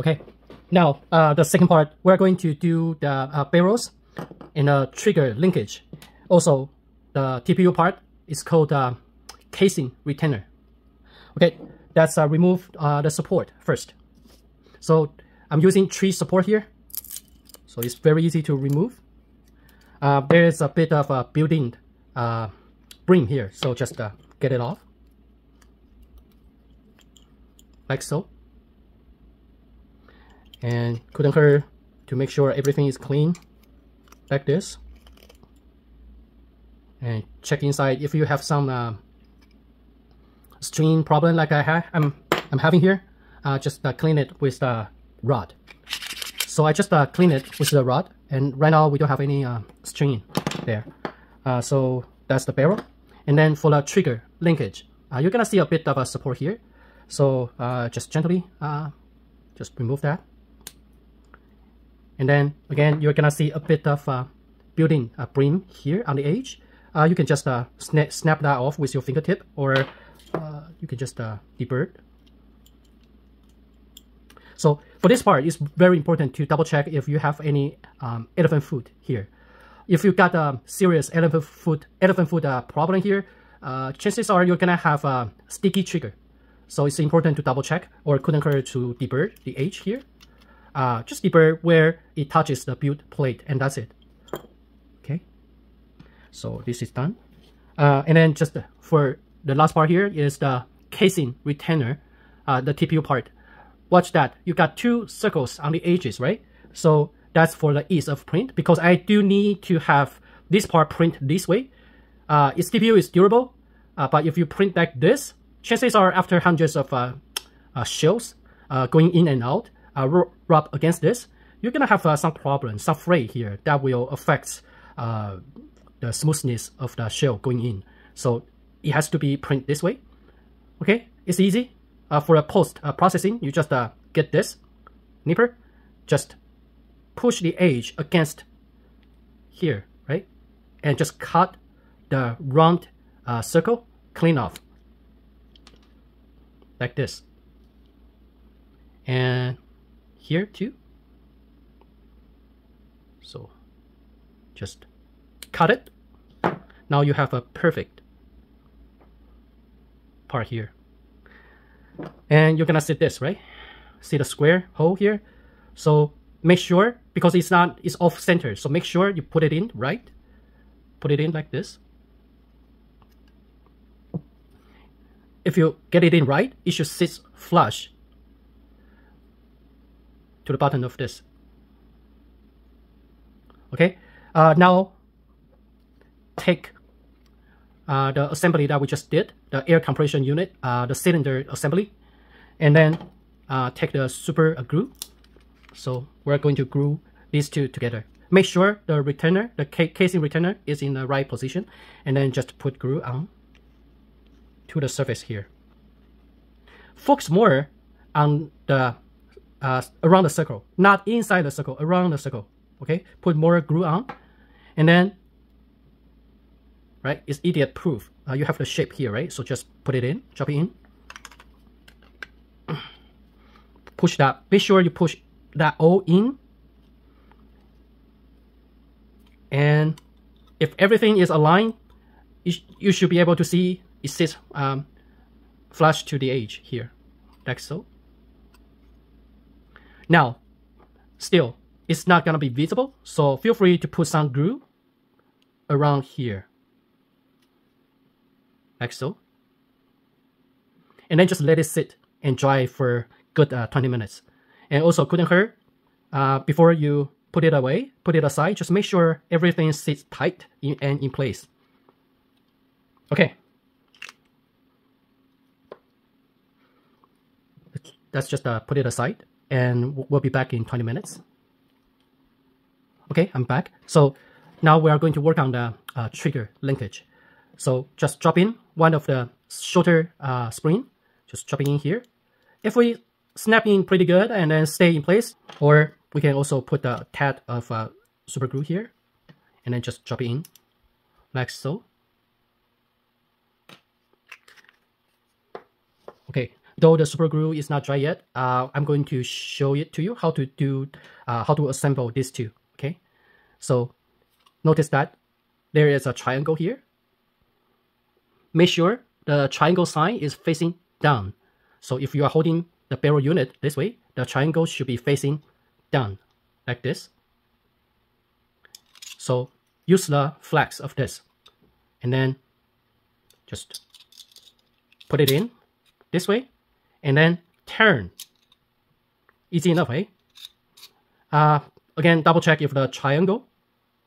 Okay, now the second part, we're going to do the barrels and the trigger linkage. Also, the TPU part is called casing retainer. Okay, let's remove the support first. So I'm using 3 support here, so it's very easy to remove. There is a bit of a built-in brim here, so just get it off, like so. And couldn't hurt to make sure everything is clean, like this. And check inside if you have some string problem like I'm having here. Just clean it with the rod. So I just clean it with the rod, and right now we don't have any string there. So that's the barrel. And then for the trigger linkage, you're gonna see a bit of a support here. So just gently just remove that. And then again, you're gonna see a bit of built-in brim here on the edge. You can just snap that off with your fingertip, or you can just debird. So for this part, it's very important to double check if you have any elephant foot here. If you got a serious elephant foot problem here, chances are you're gonna have a sticky trigger. So it's important to double check, or couldn't hurt to debird the edge here. Just debird where it touches the build plate, and that's it. Okay, so this is done. And then just for the last part here is the casing retainer, the TPU part. Watch that, you got 2 circles on the edges, right? So that's for the ease of print, because I do need to have this part print this way. Its TPU is durable, but if you print like this, chances are after hundreds of shells going in and out, rub against this, you're gonna have some problems, some fray here that will affect the smoothness of the shell going in. So it has to be print this way. Okay, it's easy. For a post processing, you just get this nipper, just push the edge against here, right? And just cut the round circle clean off, like this. And here too. So just cut it. Now you have a perfect part here. And you're gonna see this, right? See the square hole here? So make sure, because it's off center, so make sure you put it in right. Put it in like this. If you get it in right, it should sit flush to the bottom of this. Okay, now take the assembly that we just did, the air compression unit, the cylinder assembly, and then take the super glue. So we're going to glue these 2 together. Make sure the retainer, the casing retainer, is in the right position, and then just put glue on to the surface here. Focus more on the around the circle, not inside the circle, around the circle. Okay, put more glue on, and then right, it's idiot proof. You have the shape here, right? So just put it in, drop it in, push that. Make sure you push that all in, and if everything is aligned, you should be able to see it sits flush to the edge here, like so. Now, still, it's not gonna be visible, so feel free to put some glue around here, like so. And then just let it sit and dry for good 20 minutes. And also couldn't hurt, before you put it away, put it aside, just make sure everything sits tight and in place. Okay. Let's just put it aside, and we'll be back in 20 minutes. Okay, I'm back. So now we are going to work on the trigger linkage. So just drop in one of the shorter spring, just drop it in here. If we snap in pretty good and then stay in place, or we can also put a tad of super glue here, and then just drop it in, like so. Okay, Though the super glue is not dry yet, I'm going to show it to you how to assemble these two. Okay, so notice that there is a triangle here. Make sure the triangle sign is facing down. So if you are holding the barrel unit this way, the triangle should be facing down like this. So use the flex of this and then just put it in this way and then turn. Easy enough, eh? Again, double check if the triangle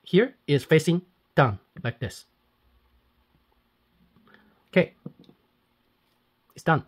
here is facing down like this. Okay, it's done.